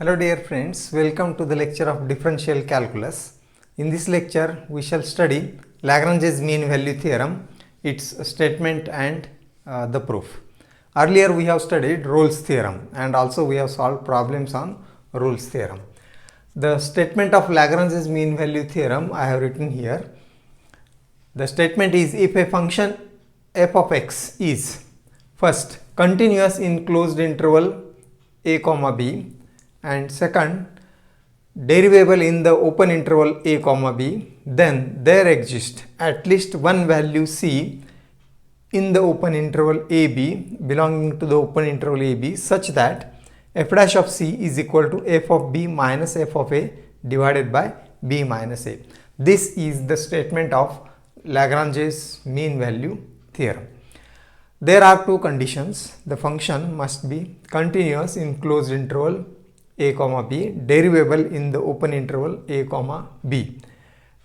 Hello dear friends, welcome to the lecture of differential calculus. In this lecture, we shall study Lagrange's mean value theorem, its statement and the proof. Earlier we have studied Rolle's theorem and also we have solved problems on Rolle's theorem. The statement of Lagrange's mean value theorem I have written here. The statement is if a function f of x is first continuous in closed interval a comma b, and second derivable in the open interval a comma b, then there exists at least one value c in the open interval a b belonging to the open interval a b such that f dash of c is equal to f of b minus f of a divided by b minus a. This is the statement of Lagrange's mean value theorem. There are two conditions. The function must be continuous in closed interval a comma b, derivable in the open interval a comma b.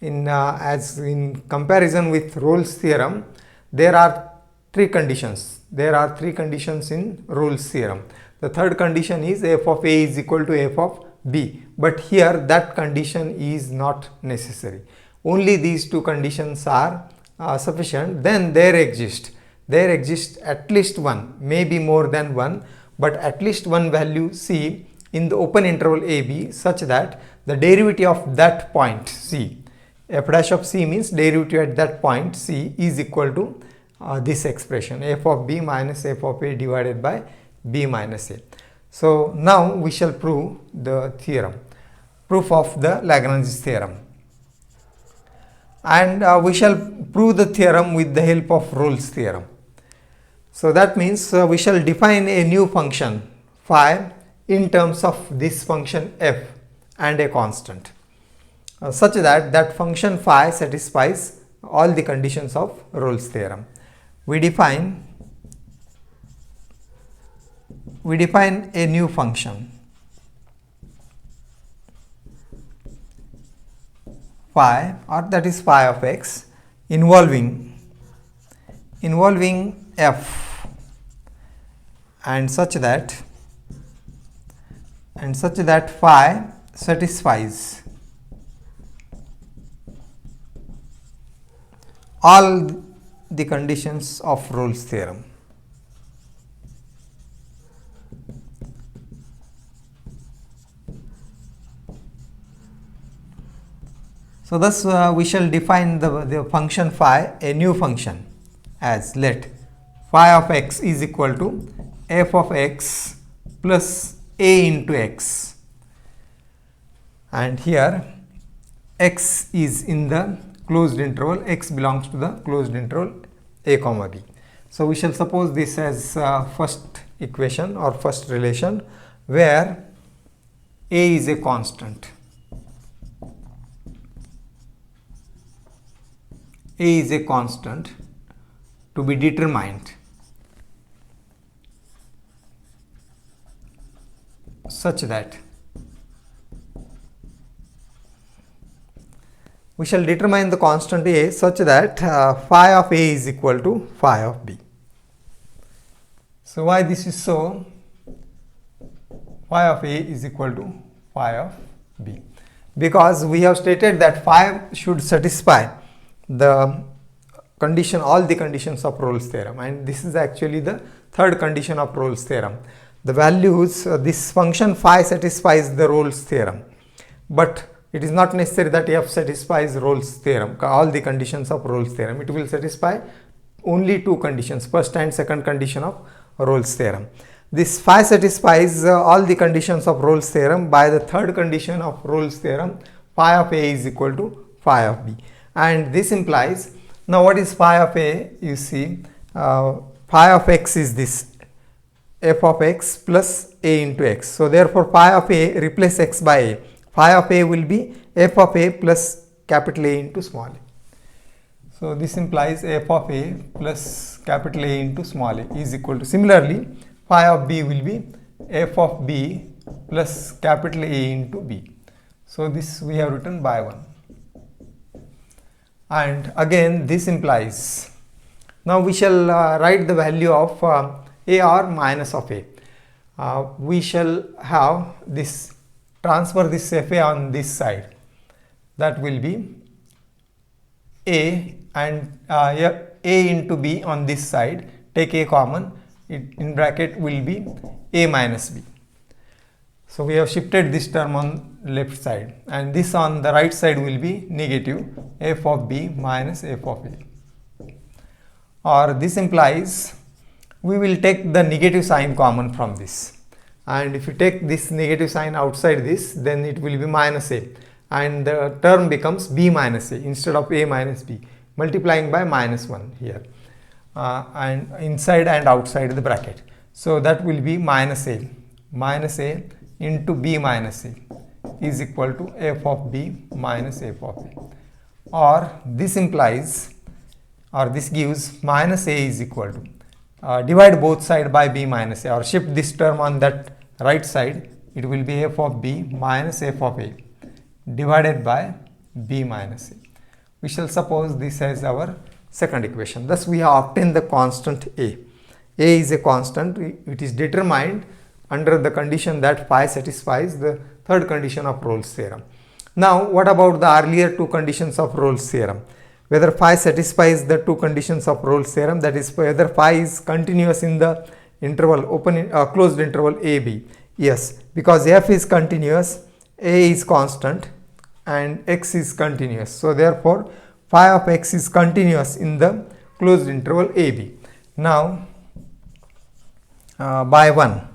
As in comparison with Rolle's theorem, there are three conditions. There are three conditions in Rolle's theorem. The third condition is f of a is equal to f of b, but here that condition is not necessary. Only these two conditions are sufficient. Then there exists at least one, maybe more than one, but at least one value c in the open interval a b such that the derivative of that point c, f dash of c means derivative at that point c, is equal to this expression f of b minus f of a divided by b minus a. So now we shall prove the theorem, proof of the Lagrange's theorem, and we shall prove the theorem with the help of Rolle's theorem. So that means we shall define a new function phi in terms of this function f and a constant such that that function phi satisfies all the conditions of Rolle's theorem. We define a new function phi, or that is phi of x, involving f and such that phi satisfies all the conditions of Rolle's theorem. So thus we shall define the function phi, a new function, as let phi of x is equal to f of x plus a into x, and here x is in the closed interval, x belongs to the closed interval a comma b. So we shall suppose this as first equation or first relation where a is a constant, to be determined such that we shall determine the constant a such that phi of a is equal to phi of b. So why this is so? Phi of a is equal to phi of b, because we have stated that phi should satisfy the condition, all the conditions of Rolle's theorem, and this is actually the third condition of Rolle's theorem. The values, this function phi satisfies the Rolle's theorem, but it is not necessary that f satisfies Rolle's theorem, all the conditions of Rolle's theorem. It will satisfy only two conditions, first and second condition of Rolle's theorem. This phi satisfies all the conditions of Rolle's theorem by the third condition of Rolle's theorem, phi of a is equal to phi of b, and this implies, now what is phi of a? You see, phi of x is this f of x plus a into x. So therefore phi of a, replace x by a, phi of a will be f of a plus capital A into small a. So this implies f of a plus capital A into small a is equal to, similarly phi of b will be f of b plus capital A into b. So this we have written by 1, and again this implies, now we shall write the value of a or minus of a. We shall have this transfer this fa on this side. That will be a, and a into b on this side. Take a common, it in bracket will be a minus b. So we have shifted this term on left side, and this on the right side will be negative f of b minus f of a. Or this implies we will take the negative sign common from this, and if you take this negative sign outside this, then it will be minus a, and the term becomes b minus a instead of a minus b, multiplying by minus 1 here, and inside and outside the bracket. So that will be minus a into b minus a is equal to f of b minus f of a. Or this implies, or this gives minus a is equal to, divide both sides by b minus a, or shift this term on that right side, it will be f of b minus f of a divided by b minus a. We shall suppose this as our second equation. Thus we have obtained the constant a. A is a constant. It is determined under the condition that phi satisfies the third condition of Rolle's theorem. Now what about the earlier two conditions of Rolle's theorem? Whether phi satisfies the two conditions of Rolle's theorem, that is whether phi is continuous in the interval closed interval ab. Yes, because f is continuous, a is constant, and x is continuous. So therefore phi of x is continuous in the closed interval ab. Now by 1,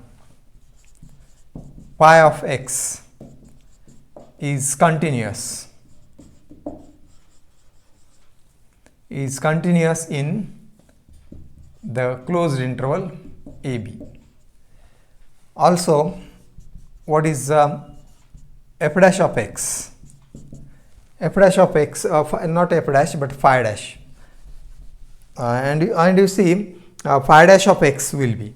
phi of x is continuous in the closed interval ab. Also, what is f dash of x? F dash of x, not f dash but phi dash, and you see phi dash of x will be,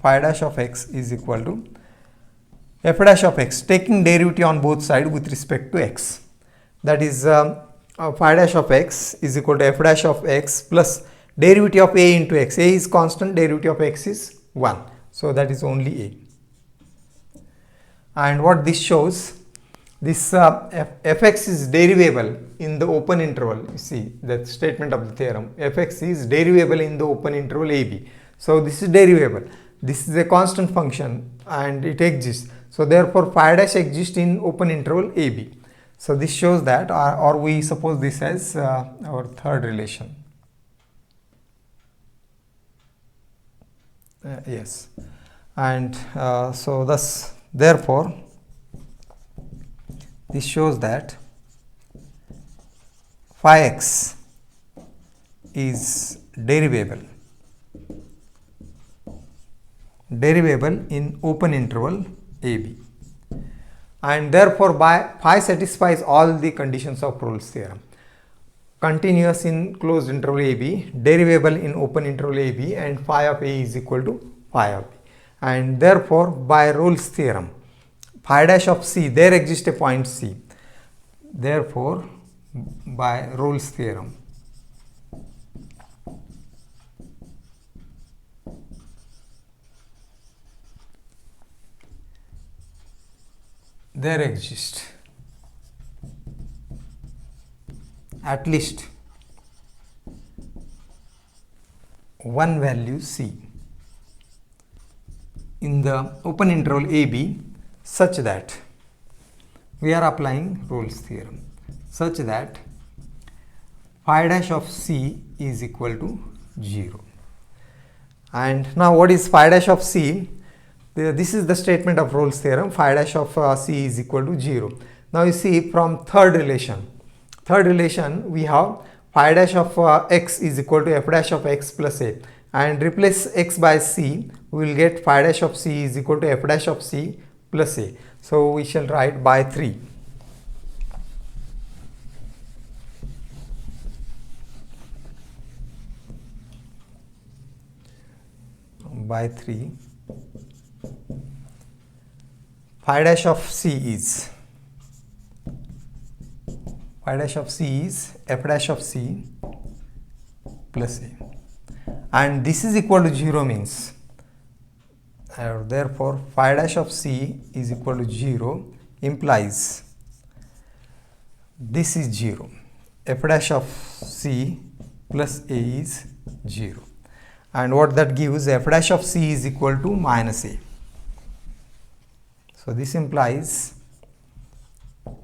phi dash of x is equal to f dash of x, taking derivative on both sides with respect to x. That is phi dash of x is equal to f dash of x plus derivative of a into x. A is constant, derivative of x is 1. So that is only a. And what this shows, this fx is derivable in the open interval. You see that statement of the theorem, fx is derivable in the open interval ab. So this is derivable. This is a constant function and it exists. So therefore phi dash exists in open interval ab. So this shows that, or we suppose this as our third relation. Yes, and so thus therefore this shows that phi x is derivable in open interval ab, and therefore by phi satisfies all the conditions of Rolle's theorem. Continuous in closed interval ab, derivable in open interval ab, and phi of a is equal to phi of b. And therefore by Rolle's theorem, phi dash of c, there exists a point c. Therefore by Rolle's theorem, there exists at least one value c in the open interval ab, such that we are applying Rolle's theorem, such that phi dash of c is equal to 0. And now what is phi dash of c? This is the statement of Rolle's theorem, phi dash of c is equal to 0. Now you see from third relation we have phi dash of x is equal to f dash of x plus a, and replace x by c, we will get phi dash of c is equal to f dash of c plus a. So we shall write by 3. By 3, phi dash of c is f dash of c plus a, and this is equal to 0 means Therefore phi dash of C is equal to 0 implies this is 0. F dash of C plus A is 0. And what that gives, F dash of C is equal to minus A. So this implies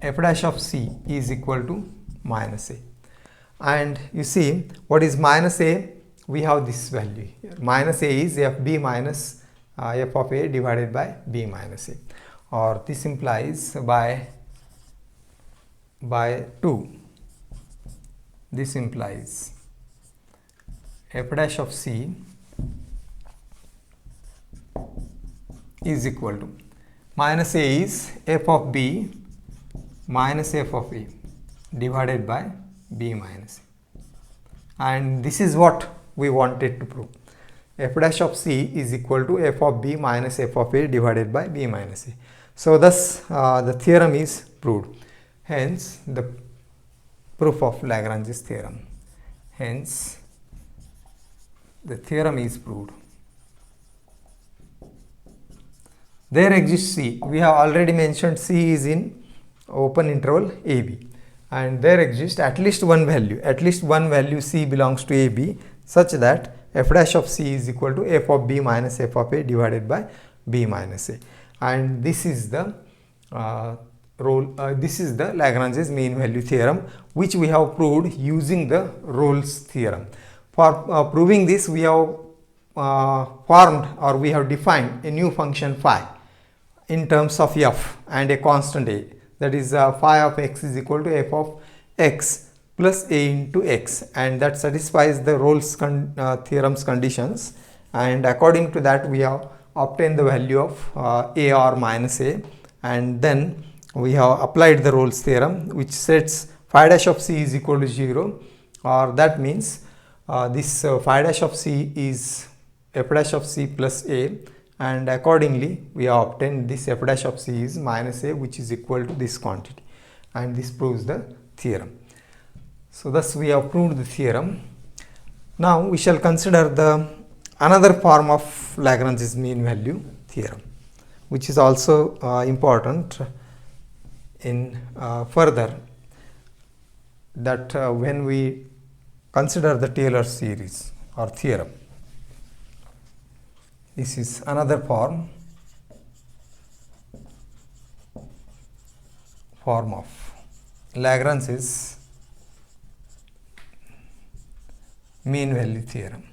F dash of C is equal to minus A. And you see what is minus A? We have this value here. Minus A is FB minus F of A divided by B minus A. Or this implies by 2. This implies F dash of C is equal to minus A is F of B minus F of A divided by B minus A. And this is what we wanted to prove. F dash of C is equal to F of B minus F of A divided by B minus A. So thus the theorem is proved. Hence the proof of Lagrange's theorem. Hence the theorem is proved. There exists C. We have already mentioned C is in open interval AB, and there exists at least one value C belongs to AB, such that F dash of C is equal to F of B minus F of A divided by B minus A. And this is the Lagrange's mean value theorem, which we have proved using the Rolle's theorem. For proving this, we have we have defined a new function phi in terms of f and a constant a, that is phi of x is equal to f of x plus a into x, and that satisfies the Rolle's theorem's conditions. And according to that, we have obtained the value of a or minus a, and then we have applied the Rolle's theorem, which sets phi dash of C is equal to 0, or that means this phi dash of C is f dash of C plus a, and accordingly we have obtained this f dash of C is minus a, which is equal to this quantity, and this proves the theorem. So thus we have proved the theorem. Now we shall consider the another form of Lagrange's mean value theorem, which is also important in further, that when we consider the Taylor series or theorem. This is another form of Lagrange's mean value theorem.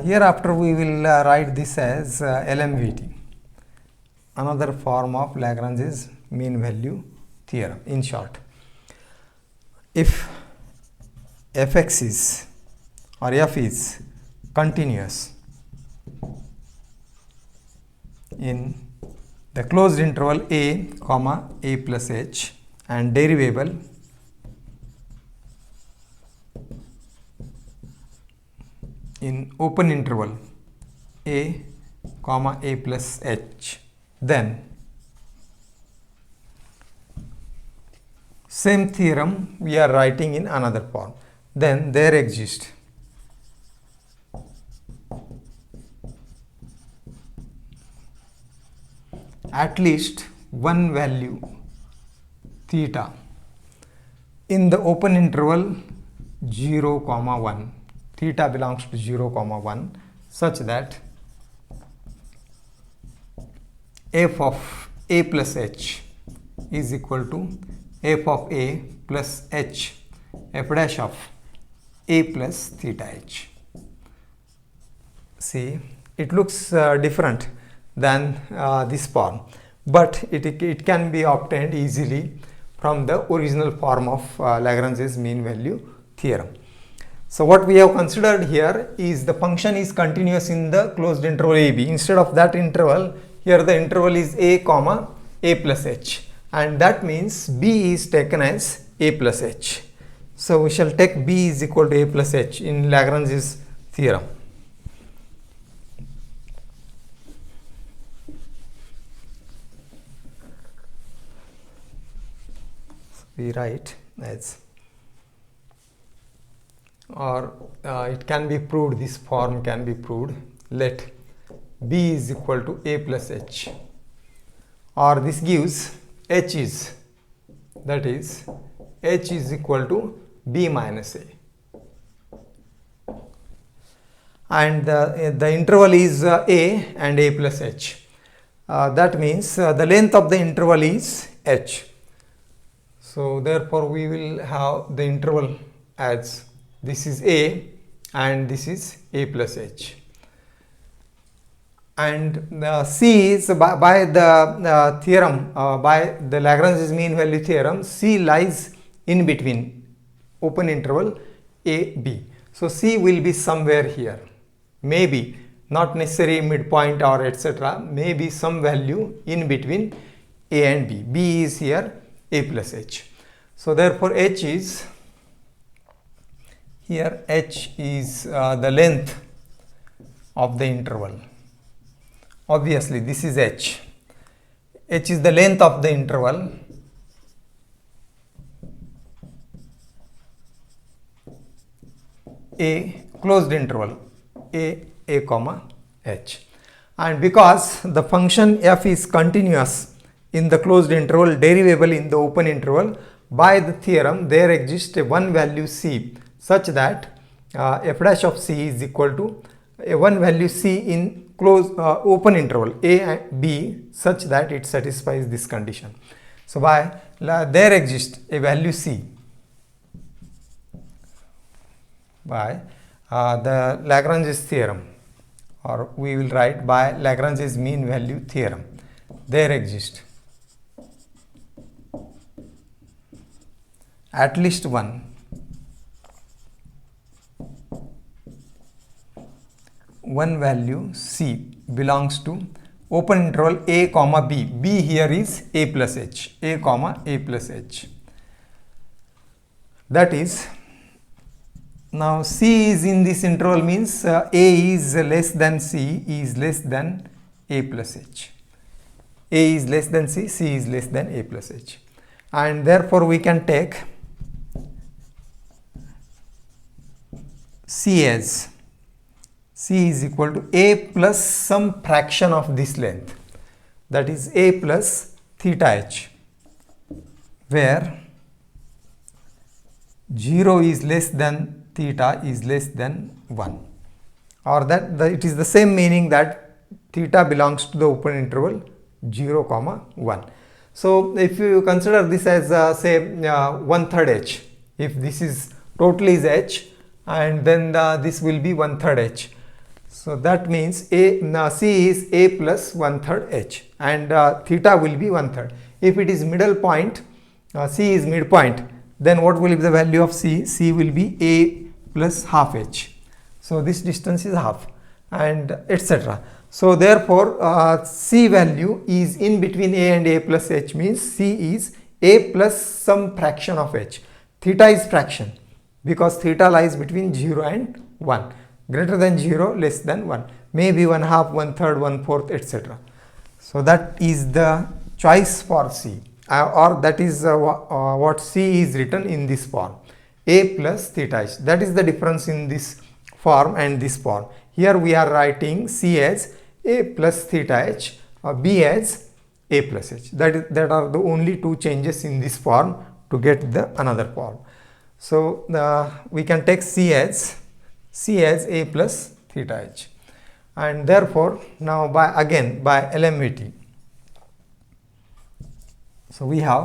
Hereafter we will write this as LMVT, another form of Lagrange's mean value theorem. In short, if fx is or f is continuous in the closed interval a comma a plus h, and derivable in open interval a comma a plus h, then same theorem we are writing in another form. Then there exists at least one value theta in the open interval 0 comma 1, theta belongs to 0 comma 1, such that f of a plus h is equal to f of a plus h f dash of a plus theta h. See, it looks different than this form, but it can be obtained easily from the original form of Lagrange's mean value theorem. So what we have considered here is the function is continuous in the closed interval a b. Instead of that interval, here the interval is a comma a plus h, and that means b is taken as a plus h. So we shall take b is equal to a plus h in Lagrange's theorem. We write as or it can be proved, this form can be proved. Let b is equal to a plus h, or this gives h is, that is h is equal to b minus a, and the interval is a and a plus h. That means the length of the interval is h. So therefore we will have the interval as this is a and this is a plus h. And C is by the theorem, by the Lagrange's mean value theorem, C lies in between open interval a, b. So C will be somewhere here, maybe not necessarily midpoint or etc., maybe some value in between a and b. B is here a plus h. So therefore h is, here h is the length of the interval. Obviously this is h. H is the length of the interval a, closed interval a comma h. And because the function f is continuous in the closed interval, derivable in the open interval, by the theorem there exists a one value c such that f dash of c is equal to a one value c in closed open interval a and b such that it satisfies this condition. So by there exists a value c by the Lagrange's theorem, or we will write by Lagrange's mean value theorem, there exists at least one value c belongs to open interval a comma b. B here is a plus h, a comma a plus h. That is, now c is in this interval means a is less than c is less than a plus h. A is less than c, c is less than a plus h. And therefore we can take c as c is equal to a plus some fraction of this length, that is a plus theta h, where 0 is less than theta is less than 1, or that it is the same meaning that theta belongs to the open interval 0 comma 1. So if you consider this as say 1/3 h, if this is totally is h and then this will be 1/3 h. So that means c is a plus 1/3 h and theta will be 1/3. If it is middle point, c is midpoint, then what will be the value of c? C will be a plus half h. So this distance is half and etc. So therefore c value is in between a and a plus h, means c is a plus some fraction of h. Theta is fraction because theta lies between 0 and 1. Greater than 0, less than 1, maybe 1/2, 1/3, 1/4, etc. So that is the choice for c, or that is what c is written in this form, a plus theta h. That is the difference in this form and this form. Here we are writing c as a plus theta h, b as a plus h. That are the only two changes in this form to get the another form. So we can take c as a plus theta h, and therefore now by LMVT, so we have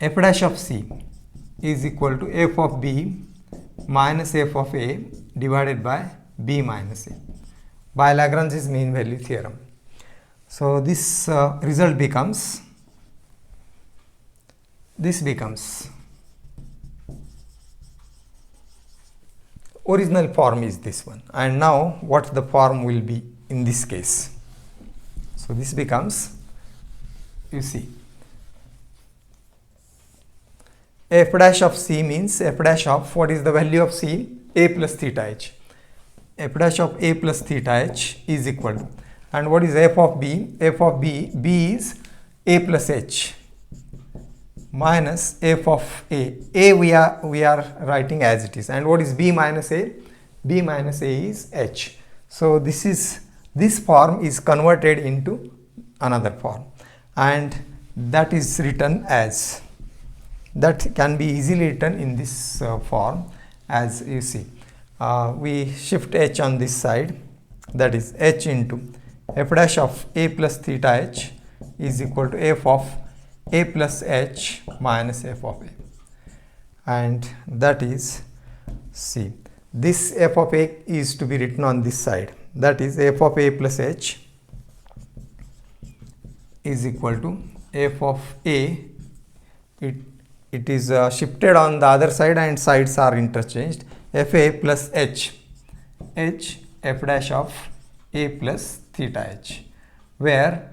f dash of c is equal to f of b minus f of a divided by b minus a by Lagrange's mean value theorem. So this result becomes, original form is this one, and now what the form will be in this case. So this becomes, you see, f dash of c means f dash of, what is the value of c? A plus theta h. F dash of a plus theta h is equal to, and what is f of b? F of b, b is a plus h minus f of a. A we are writing as it is, and what is b minus a? B minus a is h. So this form is converted into another form, and that is written as, that can be easily written in this form, as you see. We shift h on this side, that is h into f dash of a plus theta h is equal to f of a plus h minus f of a, and that is, see, this f of a is to be written on this side, that is f of a plus h is equal to f of a, it is shifted on the other side and sides are interchanged, fa plus h f dash of a plus theta h, where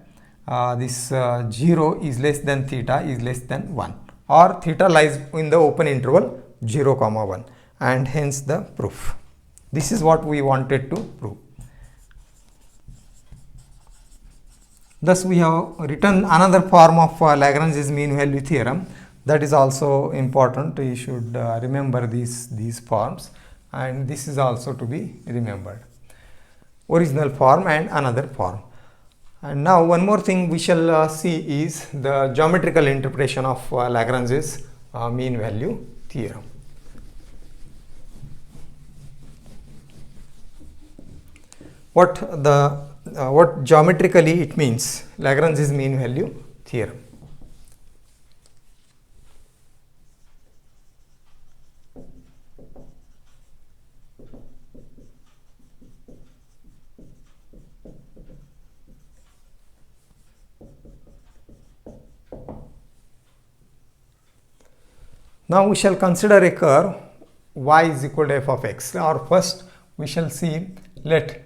this 0 is less than theta is less than 1, or theta lies in the open interval 0 comma 1, and hence the proof. This is what we wanted to prove. Thus we have written another form of Lagrange's mean value theorem. That is also important. You should remember these forms, and this is also to be remembered. Original form and another form. And now one more thing we shall see is the geometrical interpretation of Lagrange's mean value theorem. What geometrically it means, Lagrange's mean value theorem. Now we shall consider a curve y is equal to f of x, or first we shall see, let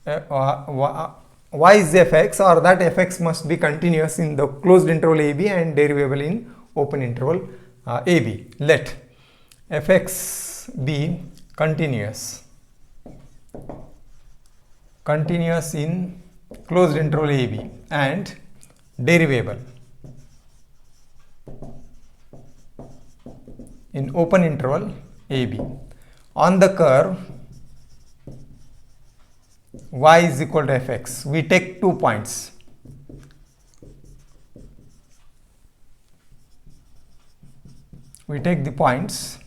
y is fx, or that fx must be continuous in the closed interval ab and derivable in open interval ab. Let fx be continuous in closed interval ab and derivable in open interval ab. On the curve y is equal to fx, we take 2 points. We take the points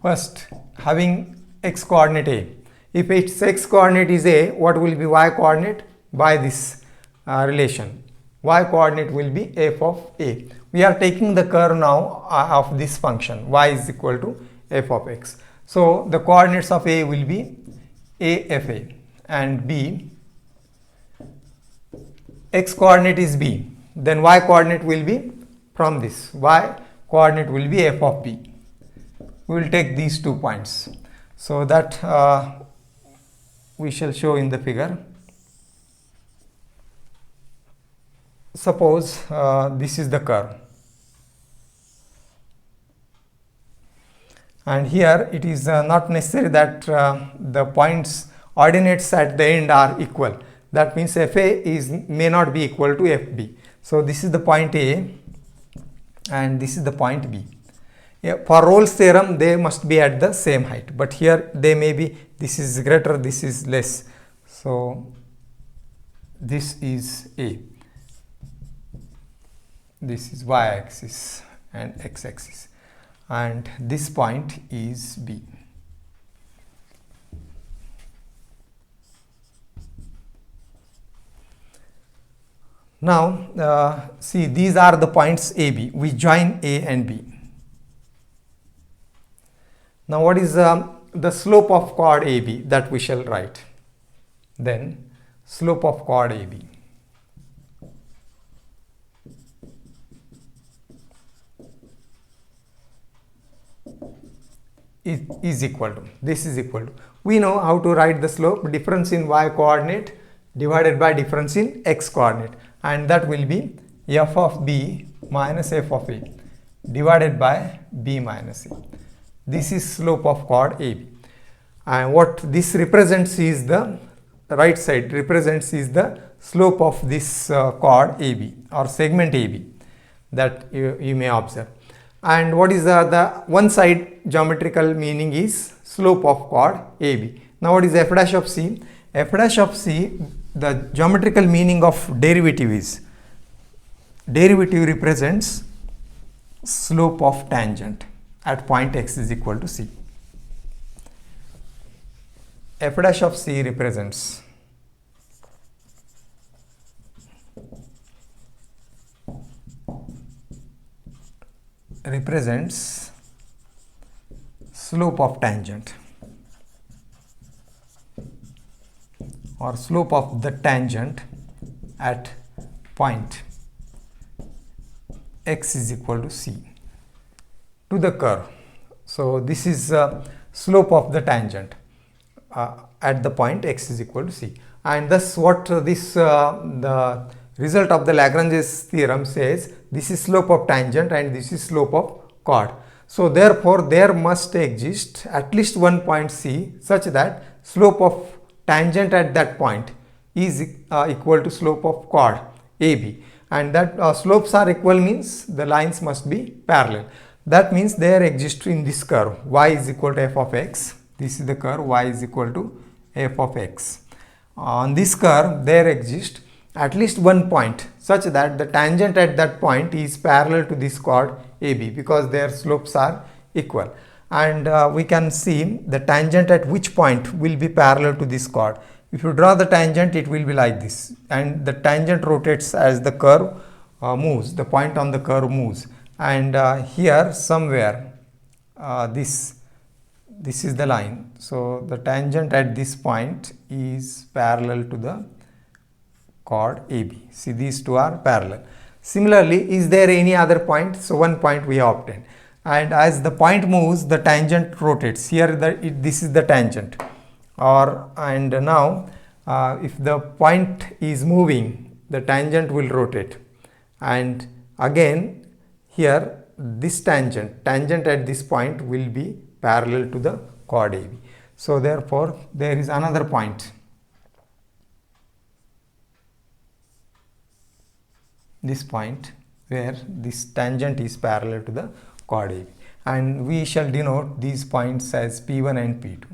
first having x coordinate a. If its x coordinate is a, what will be y coordinate? By this relation, y coordinate will be f of a. We are taking the curve now of this function y is equal to f of x. So the coordinates of a will be a f a, and b, x coordinate is b, then y coordinate will be, from this, y coordinate will be f of b. We will take these 2 points. So that we shall show in the figure. Suppose this is the curve, and here it is not necessary that the points ordinates at the end are equal. That means fa may not be equal to fb. So this is the point a and this is the point b. For Rolle's theorem they must be at the same height, but here they may be, this is greater, this is less. So this is a, this is y axis and x axis, and this point is b. Now see, these are the points AB. We join A and B. Now what is the slope of chord AB? That we shall write. Then slope of chord AB is equal to, this is equal to, we know how to write the slope, difference in y coordinate divided by difference in x coordinate, and that will be f of b minus f of a divided by b minus a. This is slope of chord AB, and what this represents is the right side represents is the slope of this chord AB or segment AB that you may observe. And what is the one side geometrical meaning is slope of chord AB. Now what is f dash of C? F dash of C, the geometrical meaning of derivative is, derivative represents slope of tangent at point x is equal to C. F dash of C represents slope of tangent or slope of the tangent at point x is equal to C to the curve. So this is slope of the tangent at the point x is equal to C, and thus what this the result of the Lagrange's theorem says, this is slope of tangent and this is slope of chord. So therefore there must exist at least one point C such that slope of tangent at that point is equal to slope of chord AB, and that slopes are equal means the lines must be parallel. That means there exists in this curve y is equal to f of x. This is the curve y is equal to f of x. On this curve there exists at least one point such that the tangent at that point is parallel to this chord AB because their slopes are equal. And we can see the tangent at which point will be parallel to this chord. If you draw the tangent, it will be like this, and the tangent rotates as the curve moves, the point on the curve moves, and here somewhere this is the line. So the tangent at this point is parallel to the chord AB. See, these two are parallel. Similarly, is there any other point? So one point we have obtained, and as the point moves, the tangent rotates. Here this is the tangent, and now if the point is moving, the tangent will rotate, and again here this tangent at this point will be parallel to the chord AB. So therefore there is another point, this point where this tangent is parallel to the chord AB, and we shall denote these points as P1 and P2,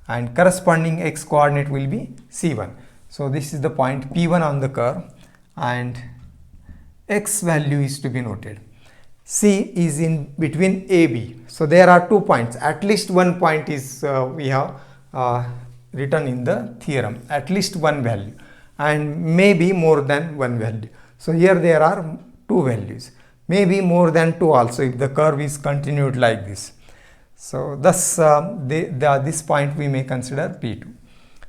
and corresponding x coordinate will be C1. So this is the point P1 on the curve, and x value is to be noted. C is in between AB. So there are 2 points, at least one point is we have written in the theorem, at least one value, and maybe more than one value. So here there are 2 values, maybe more than 2 also if the curve is continued like this. So thus this point we may consider P2.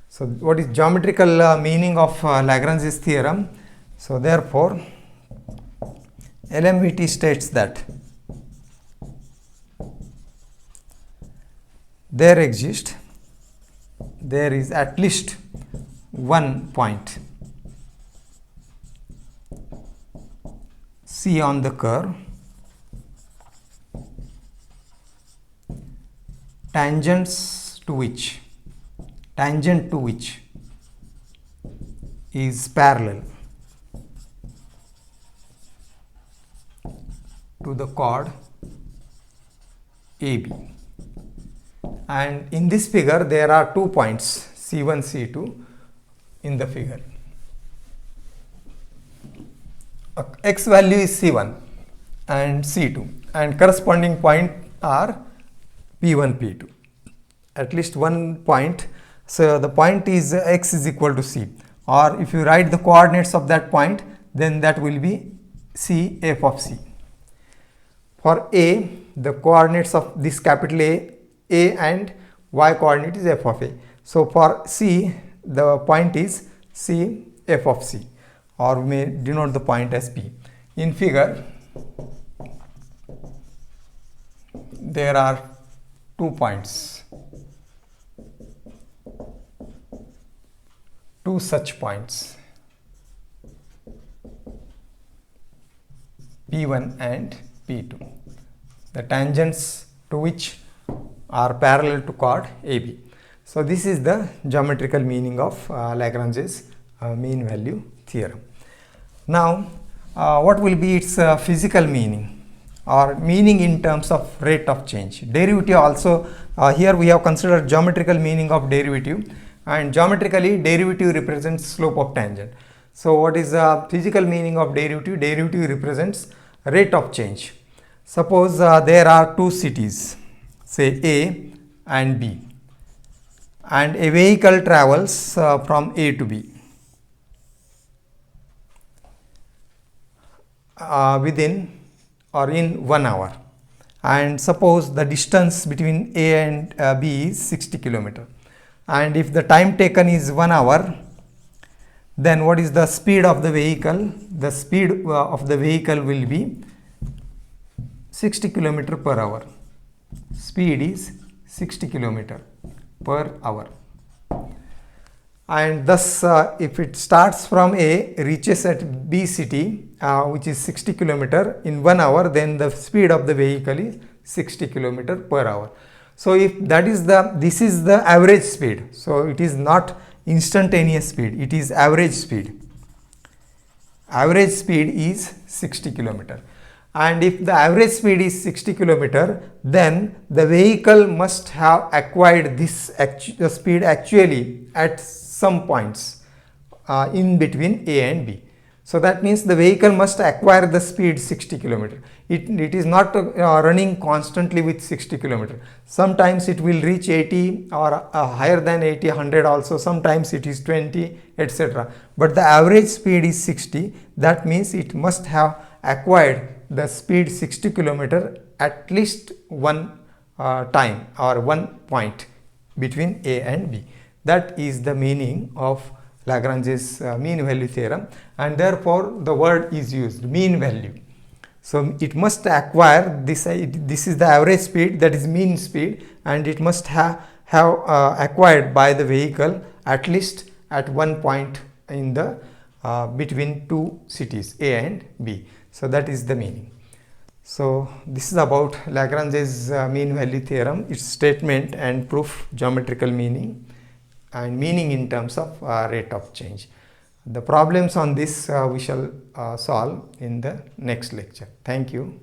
So what is geometrical meaning of Lagrange's theorem? So therefore LMVT states that there is at least one point C on the curve tangent to which is parallel to the chord AB, and in this figure there are 2 points C1, C2 in the figure. X value is C1 and C2, and corresponding point are P1, P2. At least one point. So the point is x is equal to C, or if you write the coordinates of that point, then that will be C f of C. For A, the coordinates of this capital A and y coordinate is f of A. So for C, the point is C f of C, or we may denote the point as P. In figure, there are 2 points, 2 such points, P1 and P2, the tangents to which are parallel to chord AB. So this is the geometrical meaning of Lagrange's mean value theorem. Now what will be its physical meaning? or meaning in terms of rate of change. Derivative also, here we have considered geometrical meaning of derivative, and geometrically derivative represents slope of tangent. So what is the physical meaning of derivative? Derivative represents rate of change. Suppose there are two cities, say A and B, and a vehicle travels from A to B within or in 1 hour, and suppose the distance between A and B is 60 km, and if the time taken is 1 hour, then what is the speed of the vehicle? The speed of the vehicle will be 60 km per hour. Speed is 60 km per hour, and thus if it starts from A, reaches at B city which is 60 km in 1 hour, then the speed of the vehicle is 60 km per hour. So if that is this is the average speed, so it is not instantaneous speed, it is average speed. Average speed is 60 km, and if the average speed is 60 km, then the vehicle must have acquired this speed actually at some points in between A and B. So that means the vehicle must acquire the speed 60 km. It is not running constantly with 60 km. Sometimes it will reach 80 or higher than 80, 100 also. Sometimes it is 20, etc. But the average speed is 60. That means it must have acquired the speed 60 km at least one time or one point between A and B. That is the meaning of Lagrange's mean value theorem, and therefore the word is used, mean value. So it must acquire this is the average speed, that is mean speed, and it must have acquired by the vehicle at least at one point in the between two cities A and B. So that is the meaning. So this is about Lagrange's mean value theorem, its statement and proof, geometrical meaning, and meaning in terms of rate of change. The problems on this we shall solve in the next lecture. Thank you.